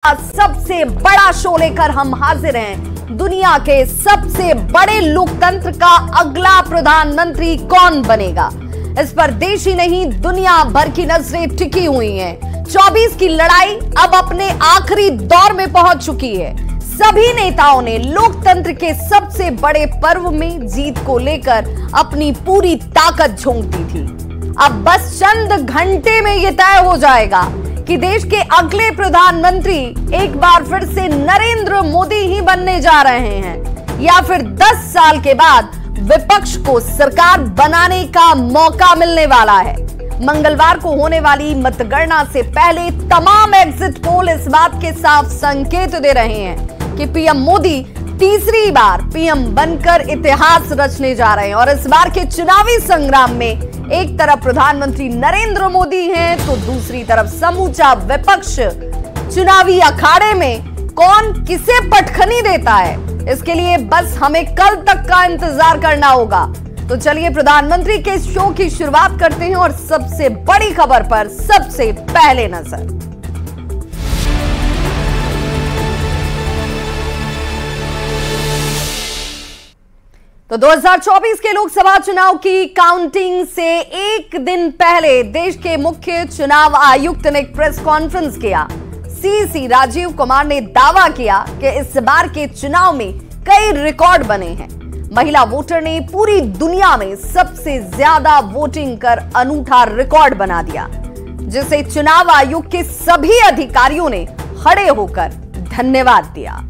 सबसे बड़ा शो लेकर हम हाजिर हैं। दुनिया के सबसे बड़े लोकतंत्र का अगला प्रधानमंत्री कौन बनेगा, इस पर देश ही नहीं दुनिया भर की नजरें टिकी हुई हैं। 24 की लड़ाई अब अपने आखिरी दौर में पहुंच चुकी है। सभी नेताओं ने लोकतंत्र के सबसे बड़े पर्व में जीत को लेकर अपनी पूरी ताकत झोंक दी थी। अब बस चंद घंटे में यह तय हो जाएगा कि देश के अगले प्रधानमंत्री एक बार फिर से नरेंद्र मोदी ही बनने जा रहे हैं या फिर 10 साल के बाद विपक्ष को सरकार बनाने का मौका मिलने वाला है। मंगलवार को होने वाली मतगणना से पहले तमाम एग्जिट पोल इस बात के साफ संकेत दे रहे हैं कि पीएम मोदी तीसरी बार पीएम बनकर इतिहास रचने जा रहे हैं। और इस बार के चुनावी संग्राम में एक तरफ प्रधानमंत्री नरेंद्र मोदी हैं तो दूसरी तरफ समूचा विपक्ष। चुनावी अखाड़े में कौन किसे पटखनी देता है, इसके लिए बस हमें कल तक का इंतजार करना होगा। तो चलिए प्रधानमंत्री के शो की शुरुआत करते हैं और सबसे बड़ी खबर पर सबसे पहले नजर। तो 2024 के लोकसभा चुनाव की काउंटिंग से एक दिन पहले देश के मुख्य चुनाव आयुक्त ने प्रेस कॉन्फ्रेंस किया। सीसी राजीव कुमार ने दावा किया कि इस बार के चुनाव में कई रिकॉर्ड बने हैं। महिला वोटर ने पूरी दुनिया में सबसे ज्यादा वोटिंग कर अनूठा रिकॉर्ड बना दिया, जिसे चुनाव आयोग के सभी अधिकारियों ने खड़े होकर धन्यवाद दिया।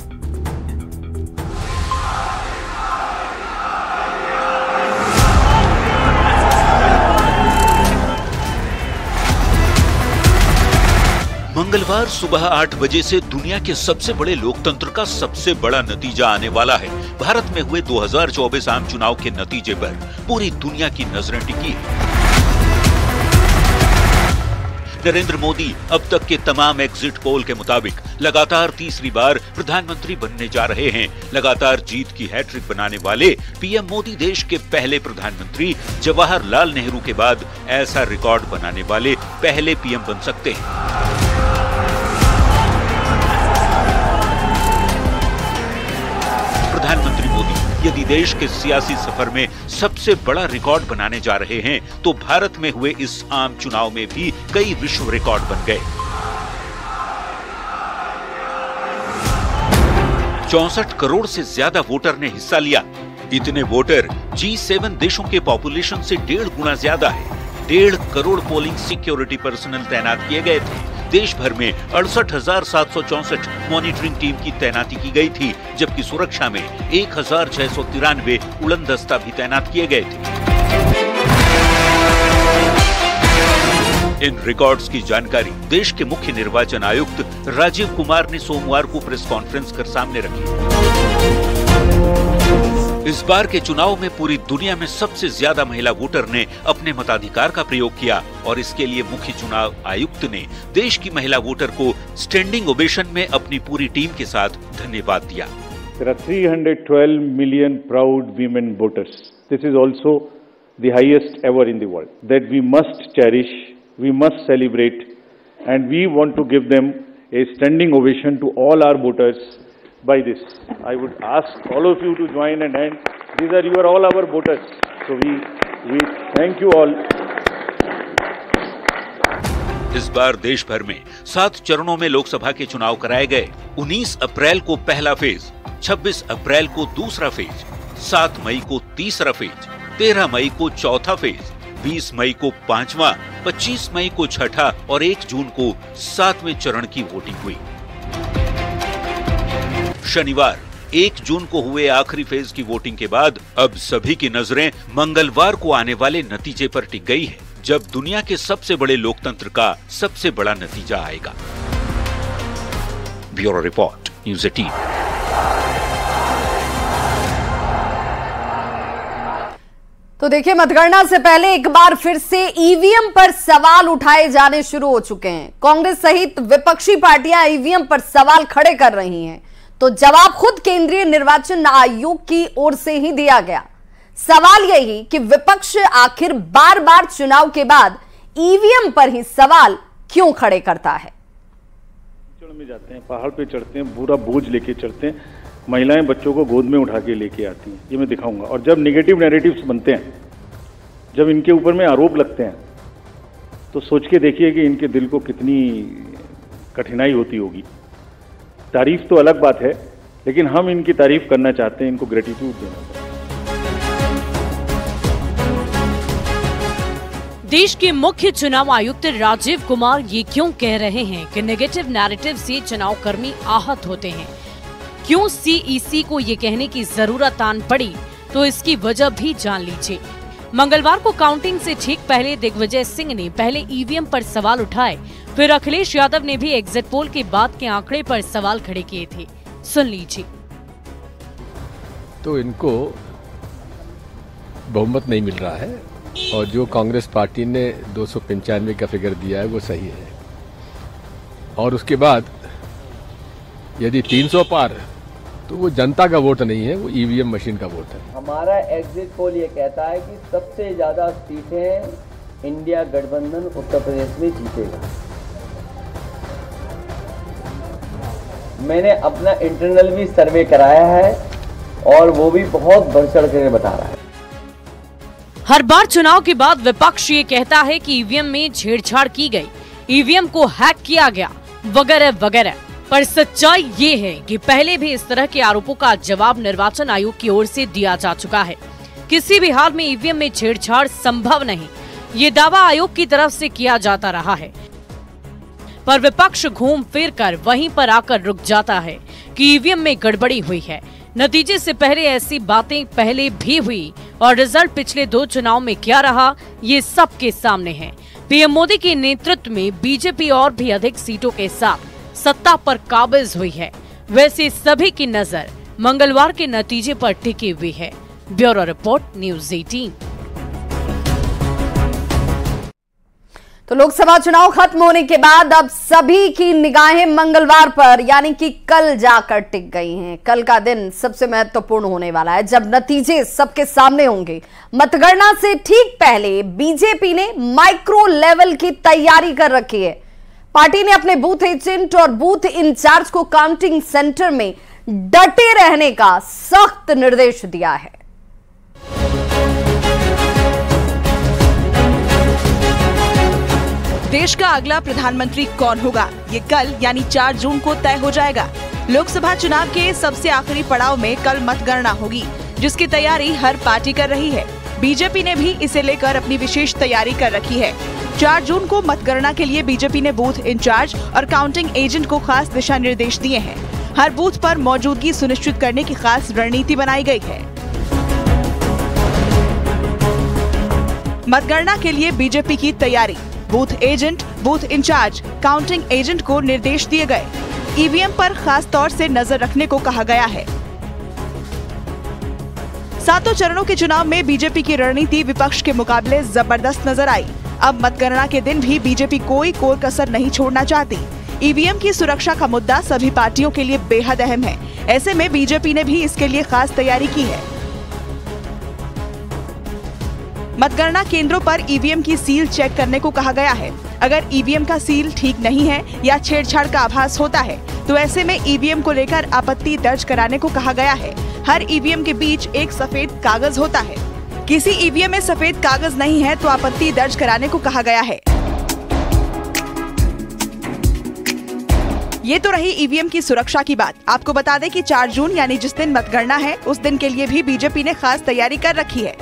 मंगलवार सुबह 8 बजे से दुनिया के सबसे बड़े लोकतंत्र का सबसे बड़ा नतीजा आने वाला है। भारत में हुए 2024 आम चुनाव के नतीजे पर पूरी दुनिया की नजरें टिकी है। नरेंद्र मोदी अब तक के तमाम एग्जिट पोल के मुताबिक लगातार तीसरी बार प्रधानमंत्री बनने जा रहे हैं। लगातार जीत की हैट्रिक बनाने वाले पीएम मोदी देश के पहले प्रधानमंत्री जवाहरलाल नेहरू के बाद ऐसा रिकॉर्ड बनाने वाले पहले पीएम बन सकते हैं। प्रधानमंत्री मोदी यदि देश के सियासी सफर में सबसे बड़ा रिकॉर्ड बनाने जा रहे हैं तो भारत में हुए इस आम चुनाव में भी कई विश्व रिकॉर्ड बन गए। 64 करोड़ से ज्यादा वोटर ने हिस्सा लिया। इतने वोटर G7 देशों के पॉपुलेशन से 1.5 गुना ज्यादा है। 1.5 करोड़ पोलिंग सिक्योरिटी पर्सनल तैनात किए गए थे। देश भर में 68,764 मॉनिटरिंग टीम की तैनाती की गई थी, जबकि सुरक्षा में 1,693 उड़नदस्ता भी तैनात किए गए थे। इन रिकॉर्ड्स की जानकारी देश के मुख्य निर्वाचन आयुक्त राजीव कुमार ने सोमवार को प्रेस कॉन्फ्रेंस कर सामने रखी। इस बार के चुनाव में पूरी दुनिया में सबसे ज्यादा महिला वोटर ने अपने मताधिकार का प्रयोग किया और इसके लिए मुख्य चुनाव आयुक्त ने देश की महिला वोटर को स्टैंडिंग ओवेशन में अपनी पूरी टीम के साथ धन्यवाद दिया। There are 312 million proud women voters. This is also the highest ever in the world that we must cherish, we must celebrate, and we want to give them a standing ovation to all our voters. By this, I would ask all of you to join and hand. These are you are all our voters. So we thank you all. इस बार देश भर में 7 चरणों में लोकसभा के चुनाव कराए गए। 19 अप्रैल को पहला फेज, 26 अप्रैल को दूसरा फेज, 7 मई को तीसरा फेज, 13 मई को चौथा फेज, 20 मई को पांचवा, 25 मई को छठा और 1 जून को 7वें चरण की वोटिंग हुई। शनिवार 1 जून को हुए आखिरी फेज की वोटिंग के बाद अब सभी की नजरें मंगलवार को आने वाले नतीजे पर टिक गई है, जब दुनिया के सबसे बड़े लोकतंत्र का सबसे बड़ा नतीजा आएगा। Bureau report, news 18। तो देखिए, मतगणना से पहले एक बार फिर से ईवीएम पर सवाल उठाए जाने शुरू हो चुके हैं। कांग्रेस सहित विपक्षी पार्टियां ईवीएम पर सवाल खड़े कर रही हैं, तो जवाब खुद केंद्रीय निर्वाचन आयोग की ओर से ही दिया गया। सवाल यही कि विपक्ष आखिर बार बार चुनाव के बाद ईवीएम पर ही सवाल क्यों खड़े करता है। में जाते हैं, पहाड़ पे चढ़ते हैं, पूरा बोझ लेके चढ़ते हैं, महिलाएं बच्चों को गोद में उठा के लेके आती हैं, ये मैं दिखाऊंगा। और जब नेगेटिव नैरेटिव्स बनते हैं, जब इनके ऊपर में आरोप लगते हैं, तो सोच के देखिए कि इनके दिल को कितनी कठिनाई होती होगी। तारीफ तो अलग बात है, लेकिन हम इनकी तारीफ करना चाहते हैं, इनको ग्रेटिट्यूड देना चाहते हैं। देश के मुख्य चुनाव आयुक्त राजीव कुमार ये क्यों कह रहे हैं कि नेगेटिव नैरेटिव से चुनाव कर्मी आहत होते हैं? क्यों सीईसी को ये कहने की जरूरत आन पड़ी, तो इसकी वजह भी जान लीजिए। मंगलवार को काउंटिंग से ठीक पहले दिग्विजय सिंह ने पहले ईवीएम पर सवाल उठाए, फिर अखिलेश यादव ने भी एग्जिट पोल के बाद के आंकड़े पर सवाल खड़े किए थे। सुन लीजिए। तो इनको बहुमत नहीं मिल रहा है और जो कांग्रेस पार्टी ने 295 का फिगर दिया है वो सही है, और उसके बाद यदि 300 पार तो वो जनता का वोट नहीं है, वो ईवीएम मशीन का वोट है। हमारा एग्जिट पोल ये कहता है कि सबसे ज्यादा सीटें इंडिया गठबंधन उत्तर प्रदेश में जीतेगा। मैंने अपना इंटरनल भी सर्वे कराया है और वो भी बहुत बढ़ चढ़ कर बता रहा है। हर बार चुनाव के बाद विपक्ष ये कहता है कि ईवीएम में छेड़छाड़ की गई, ईवीएम को हैक किया गया, वगैरह वगैरह। पर सच्चाई ये है कि पहले भी इस तरह के आरोपों का जवाब निर्वाचन आयोग की ओर से दिया जा चुका है। किसी भी हाल में ईवीएम में छेड़छाड़ संभव नहीं, ये दावा आयोग की तरफ से किया जाता रहा है। पर विपक्ष घूम फिर कर वहीं पर आकर रुक जाता है कि ईवीएम में गड़बड़ी हुई है। नतीजे से पहले ऐसी बातें पहले भी हुई और रिजल्ट पिछले 2 चुनाव में क्या रहा, ये सबके सामने है। पीएम मोदी के नेतृत्व में बीजेपी और भी अधिक सीटों के साथ सत्ता पर काबिज हुई है। वैसे सभी की नजर मंगलवार के नतीजे पर टिकी हुई है। Bureau report, news 18। तो लोकसभा चुनाव खत्म होने के बाद अब सभी की निगाहें मंगलवार पर यानी कि कल जाकर टिक गई हैं। कल का दिन सबसे महत्वपूर्ण होने वाला है, जब नतीजे सबके सामने होंगे। मतगणना से ठीक पहले बीजेपी ने माइक्रो लेवल की तैयारी कर रखी है। पार्टी ने अपने बूथ एजेंट और बूथ इंचार्ज को काउंटिंग सेंटर में डटे रहने का सख्त निर्देश दिया है। देश का अगला प्रधानमंत्री कौन होगा, ये कल यानी 4 जून को तय हो जाएगा। लोकसभा चुनाव के सबसे आखिरी पड़ाव में कल मतगणना होगी, जिसकी तैयारी हर पार्टी कर रही है। बीजेपी ने भी इसे लेकर अपनी विशेष तैयारी कर रखी है। 4 जून को मतगणना के लिए बीजेपी ने बूथ इंचार्ज और काउंटिंग एजेंट को खास दिशा निर्देश दिए हैं। हर बूथ पर मौजूदगी सुनिश्चित करने की खास रणनीति बनाई गई है। मतगणना के लिए बीजेपी की तैयारी, booth agent, booth incharge, counting agent को निर्देश दिए गए। ईवीएम पर खास तौर से नजर रखने को कहा गया है। 7 चरणों के चुनाव में बीजेपी की रणनीति विपक्ष के मुकाबले जबरदस्त नजर आई। अब मतगणना के दिन भी बीजेपी कोई कोर कसर नहीं छोड़ना चाहती। ईवीएम की सुरक्षा का मुद्दा सभी पार्टियों के लिए बेहद अहम है। ऐसे में बीजेपी ने भी इसके लिए खास तैयारी की है। मतगणना केंद्रों पर ईवीएम की सील चेक करने को कहा गया है। अगर ईवीएम का सील ठीक नहीं है या छेड़छाड़ का आभास होता है तो ऐसे में ईवीएम को लेकर आपत्ति दर्ज कराने को कहा गया है। हर ईवीएम के बीच एक सफेद कागज होता है। किसी ईवीएम में सफेद कागज नहीं है तो आपत्ति दर्ज कराने को कहा गया है। ये तो रही ईवीएम की सुरक्षा की बात। आपको बता दें कि 4 जून यानी जिस दिन मतगणना है उस दिन के लिए भी बीजेपी ने खास तैयारी कर रखी है।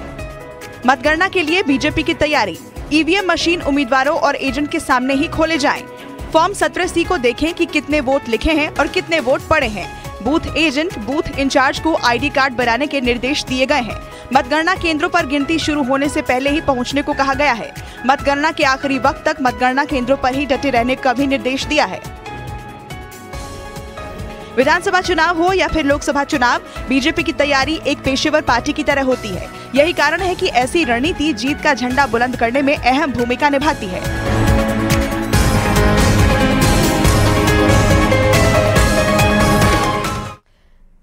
मतगणना के लिए बीजेपी की तैयारी, ईवीएम मशीन उम्मीदवारों और एजेंट के सामने ही खोले जाएं। फॉर्म 17C को देखें कि कितने वोट लिखे हैं और कितने वोट पड़े हैं। बूथ एजेंट, बूथ इंचार्ज को आईडी कार्ड बनाने के निर्देश दिए गए हैं। मतगणना केंद्रों पर गिनती शुरू होने से पहले ही पहुंचने को कहा गया है। मतगणना के आखिरी वक्त तक मतगणना केंद्रों पर ही डटे रहने का भी निर्देश दिया है। विधानसभा चुनाव हो या फिर लोकसभा चुनाव, बीजेपी की तैयारी एक पेशेवर पार्टी की तरह होती है। यही कारण है कि ऐसी रणनीति जीत का झंडा बुलंद करने में अहम भूमिका निभाती है।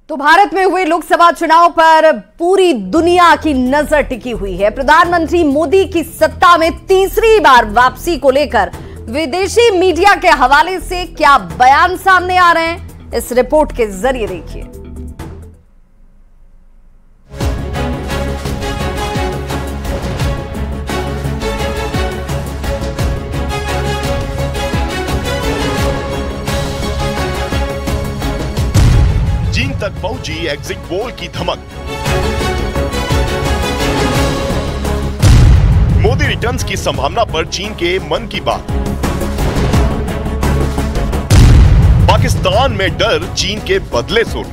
तो भारत में हुए लोकसभा चुनाव पर पूरी दुनिया की नजर टिकी हुई है। प्रधानमंत्री मोदी की सत्ता में तीसरी बार वापसी को लेकर विदेशी मीडिया के हवाले से क्या बयान सामने आ रहे हैं, इस रिपोर्ट के जरिए देखिए। चीन तक पहुंची एग्जिट पोल की धमक। मोदी रिटर्न्स की संभावना पर चीन के मन की बात। पाकिस्तान में डर, चीन के बदले सुर।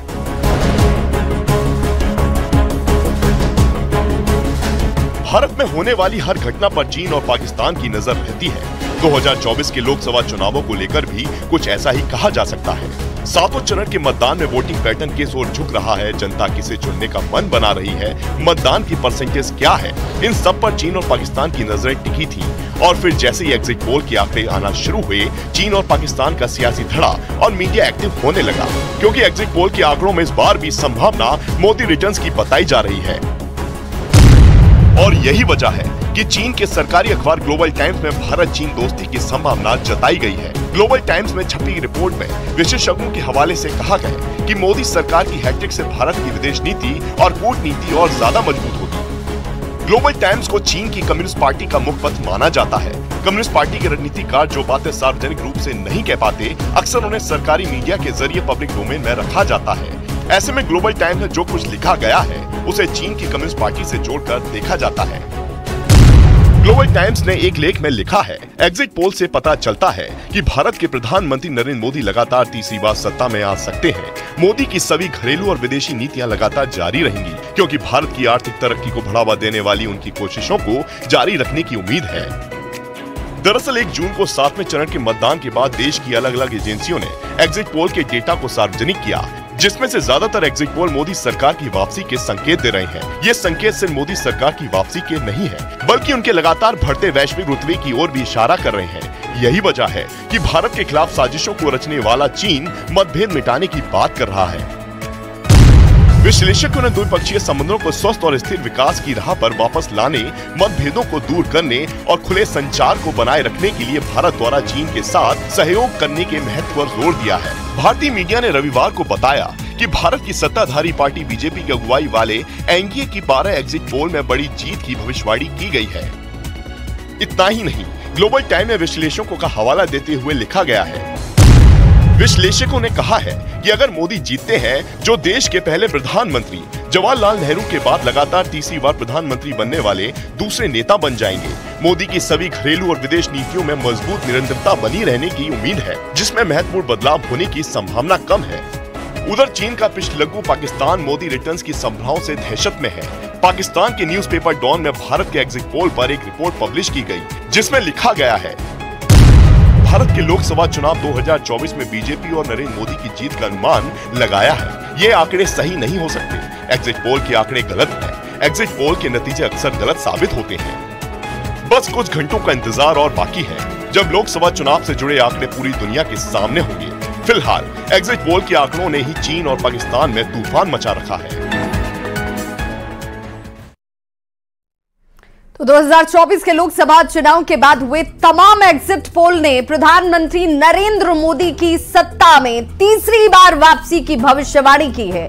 भारत में होने वाली हर घटना पर चीन और पाकिस्तान की नजर रहती है। 2024 के लोकसभा चुनावों को लेकर भी कुछ ऐसा ही कहा जा सकता है। सातों चरण के मतदान में वोटिंग पैटर्न किस ओर झुक रहा है, जनता किसे चुनने का मन बना रही है, मतदान की परसेंटेज क्या है, इन सब पर चीन और पाकिस्तान की नजरें टिकी थी। और फिर जैसे ही एग्जिट पोल के आंकड़े आना शुरू हुए, चीन और पाकिस्तान का सियासी धड़ा और मीडिया एक्टिव होने लगा, क्योंकि एग्जिट पोल के आंकड़ों में इस बार भी संभावना मोदी रिटर्न्स की बताई जा रही है। और यही वजह है कि चीन के सरकारी अखबार ग्लोबल टाइम्स में भारत चीन दोस्ती की संभावना जताई गई है। ग्लोबल टाइम्स में छपी रिपोर्ट में विशेषज्ञों के हवाले से कहा गया कि मोदी सरकार की हैट्रिक से भारत की विदेश नीति और कूटनीति और ज्यादा मजबूत होगी। ग्लोबल टाइम्स को चीन की कम्युनिस्ट पार्टी का मुखपत्र माना जाता है। कम्युनिस्ट पार्टी के रणनीतिकार जो बातें सार्वजनिक रूप से नहीं कह पाते, अक्सर उन्हें सरकारी मीडिया के जरिए पब्लिक डोमेन में रखा जाता है। ऐसे में ग्लोबल टाइम्स में जो कुछ लिखा गया है, उसे चीन की कम्युनिस्ट पार्टी से जोड़कर देखा जाता है। ग्लोबल टाइम्स ने एक लेख में लिखा है, एग्जिट पोल से पता चलता है कि भारत के प्रधानमंत्री नरेंद्र मोदी लगातार तीसरी बार सत्ता में आ सकते हैं। मोदी की सभी घरेलू और विदेशी नीतियां लगातार जारी रहेंगी, क्योंकि भारत की आर्थिक तरक्की को बढ़ावा देने वाली उनकी कोशिशों को जारी रखने की उम्मीद है। दरअसल 1 जून को 7वें चरण के मतदान के बाद देश की अलग अलग एजेंसियों ने एग्जिट पोल के डेटा को सार्वजनिक किया, जिसमें से ज्यादातर एग्जिट पोल मोदी सरकार की वापसी के संकेत दे रहे हैं। ये संकेत सिर्फ मोदी सरकार की वापसी के नहीं है, बल्कि उनके लगातार बढ़ते वैश्विक रुतबे की ओर भी इशारा कर रहे हैं। यही वजह है कि भारत के खिलाफ साजिशों को रचने वाला चीन मतभेद मिटाने की बात कर रहा है। विश्लेषकों ने द्विपक्षीय संबंधों को स्वस्थ और स्थिर विकास की राह पर वापस लाने, मतभेदों को दूर करने और खुले संचार को बनाए रखने के लिए भारत द्वारा चीन के साथ सहयोग करने के महत्व पर जोर दिया है। भारतीय मीडिया ने रविवार को बताया कि भारत की सत्ताधारी पार्टी बीजेपी की अगुवाई वाले एनडीए की 12 एग्जिट पोल में बड़ी जीत की भविष्यवाणी की गई है। इतना ही नहीं, ग्लोबल टाइम में विश्लेषकों का हवाला देते हुए लिखा गया है, विश्लेषकों ने कहा है कि अगर मोदी जीतते हैं, जो देश के पहले प्रधानमंत्री जवाहरलाल नेहरू के बाद लगातार तीसरी बार प्रधानमंत्री बनने वाले दूसरे नेता बन जाएंगे। मोदी की सभी घरेलू और विदेश नीतियों में मजबूत निरंतरता बनी रहने की उम्मीद है, जिसमें महत्वपूर्ण बदलाव होने की संभावना कम है। उधर चीन का पिछलग्गू पाकिस्तान मोदी रिटर्न्स की संभावनाओं से दहशत में है। पाकिस्तान के न्यूज़पेपर डॉन में भारत के एग्जिट पोल पर एक रिपोर्ट पब्लिश की गई, जिसमें लिखा गया है, भारत के लोकसभा चुनाव 2024 में बीजेपी और नरेंद्र मोदी की जीत का अनुमान लगाया है। ये आंकड़े सही नहीं हो सकते। एग्जिट पोल के आंकड़े गलत हैं। एग्जिट पोल के नतीजे अक्सर गलत साबित होते हैं। बस कुछ घंटों का इंतजार और बाकी है, जब लोकसभा चुनाव से जुड़े आंकड़े पूरी दुनिया के सामने होंगे। फिलहाल एग्जिट पोल के आंकड़ों ने ही चीन और पाकिस्तान में तूफान मचा रखा है। तो 2024 के लोकसभा चुनाव के बाद हुए तमाम एग्जिट पोल ने प्रधानमंत्री नरेंद्र मोदी की सत्ता में तीसरी बार वापसी की भविष्यवाणी की है।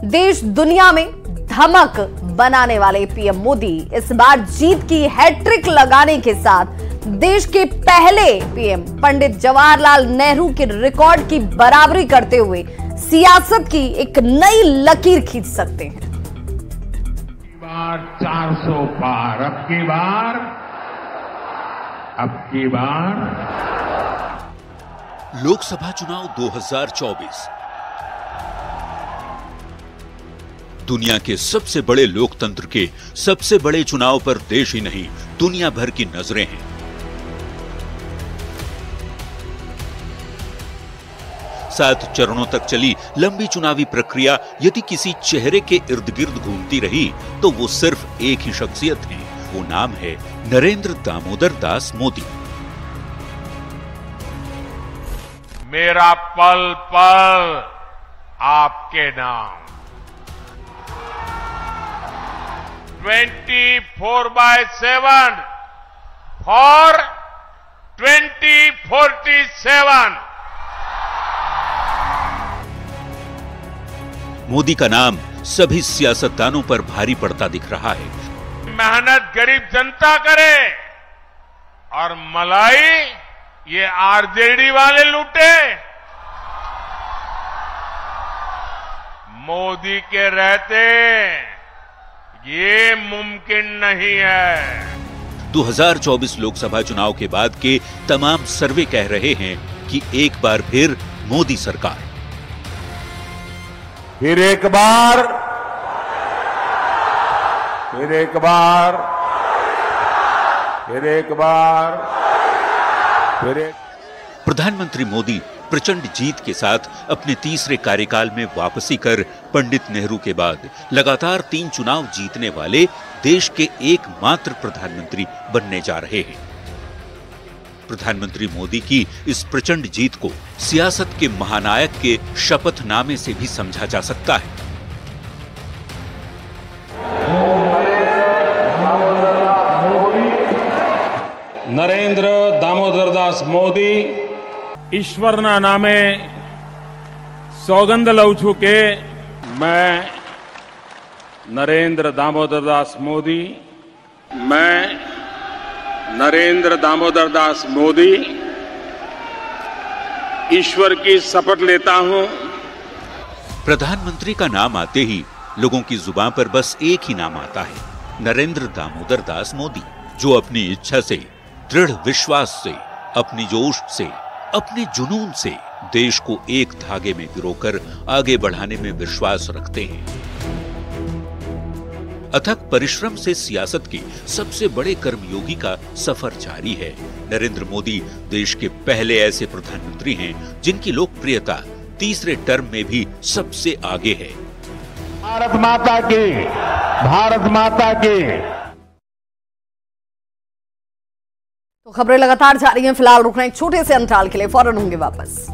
देश दुनिया में धमक बनाने वाले पीएम मोदी इस बार जीत की हैट्रिक लगाने के साथ देश के पहले पीएम पंडित जवाहरलाल नेहरू के रिकॉर्ड की बराबरी करते हुए सियासत की एक नई लकीर खींच सकते हैं। 400 पार, अब की बार लोकसभा चुनाव 2024 दुनिया के सबसे बड़े लोकतंत्र के सबसे बड़े चुनाव पर देश ही नहीं, दुनिया भर की नजरें हैं। 7 चरणों तक चली लंबी चुनावी प्रक्रिया यदि किसी चेहरे के इर्द गिर्द घूमती रही तो वो सिर्फ एक ही शख्सियत है। वो नाम है नरेंद्र दामोदर दास मोदी। मेरा पल पल आपके नाम, 24/7 फॉर 2047। मोदी का नाम सभी सियासतदानों पर भारी पड़ता दिख रहा है। मेहनत गरीब जनता करे और मलाई ये आरजेडी वाले लूटे। मोदी के रहते ये मुमकिन नहीं है। 2024 लोकसभा चुनाव के बाद के तमाम सर्वे कह रहे हैं कि एक बार फिर मोदी सरकार। फिर एक बार, फिर एक बार, फिर एक बार, फिर एक। प्रधानमंत्री मोदी प्रचंड जीत के साथ अपने तीसरे कार्यकाल में वापसी कर पंडित नेहरू के बाद लगातार 3 चुनाव जीतने वाले देश के एकमात्र प्रधानमंत्री बनने जा रहे हैं। प्रधानमंत्री मोदी की इस प्रचंड जीत को सियासत के महानायक के शपथनामे से भी समझा जा सकता है। नरेंद्र दामोदर दास मोदी ईश्वरना नामे सौगंध लઉં છું કે मैं नरेंद्र दामोदर दास मोदी ईश्वर की शपथ लेता हूं। प्रधानमंत्री का नाम आते ही लोगों की जुबान पर बस एक ही नाम आता है, नरेंद्र दामोदर दास मोदी, जो अपनी इच्छा से, दृढ़ विश्वास से, अपनी जोश से, अपने जुनून से देश को एक धागे में पिरोकर आगे बढ़ाने में विश्वास रखते हैं। अथक परिश्रम से सियासत के सबसे बड़े कर्मयोगी का सफर जारी है। नरेंद्र मोदी देश के पहले ऐसे प्रधानमंत्री हैं जिनकी लोकप्रियता तीसरे टर्म में भी सबसे आगे है। भारत माता की, भारत माता की। तो खबरें लगातार जारी हैं। फिलहाल रुकना एक छोटे से अंतराल के लिए, फौरन होंगे वापस।